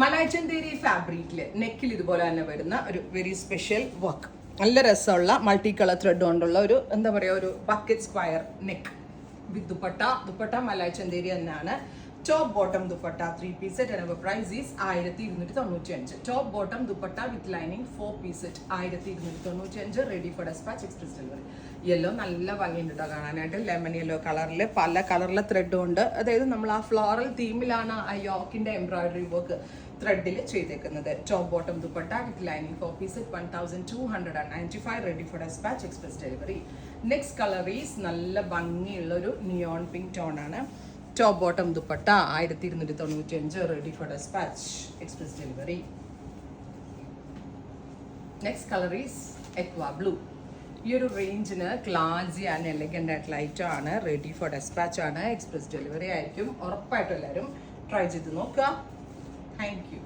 മലായ്ചന്തേരി ഫാബ്രിക്കില് നെക്കിൽ ഇതുപോലെ തന്നെ വരുന്ന ഒരു വെരി സ്പെഷ്യൽ വർക്ക്. നല്ല രസമുള്ള മൾട്ടി കളർ ത്രെഡ് കൊണ്ടുള്ള ഒരു എന്താ പറയുക ഒരു bucket square neck with dupatta മലായ്ചന്തേരി തന്നെയാണ്. Top bottom dupatta 3 piece set and our price is 1295. Top bottom dupatta with lining 4 piece set 1295. Ready for dispatch express delivery. Yellow നല്ല ഭംഗിയുണ്ട് കേട്ടോ കാണാനായിട്ട്. ലെമൺ യെല്ലോ കളറിൽ പല കളറിലെ ത്രെഡും ഉണ്ട്. അതായത് നമ്മൾ ആ ഫ്ലോറൽ തീമിലാണ് ആ യോക്കിന്റെ എംബ്രോയിഡറി വർക്ക് ത്രെഡിൽ ചെയ്തേക്കുന്നത്. Top bottom dupatta with lining 4 piece set 1295. Ready for dispatch express delivery. Next colour is നല്ല ഭംഗിയുള്ള ഒരു നിയോൺ പിങ്ക് ടോൺ ആണ്. Top bottom dupatta 1295. Ready for dispatch express delivery. Next colour is aqua blue. ഈ ഒരു റേഞ്ചിന് classy and elegant ആയിട്ടുള്ള item ആണ്. Ready for dispatch ആണ്. എക്സ്പ്രസ് ഡെലിവറി ആയിരിക്കും. ഉറപ്പായിട്ടും എല്ലാവരും ട്രൈ ചെയ്ത് നോക്കുക. Thank U.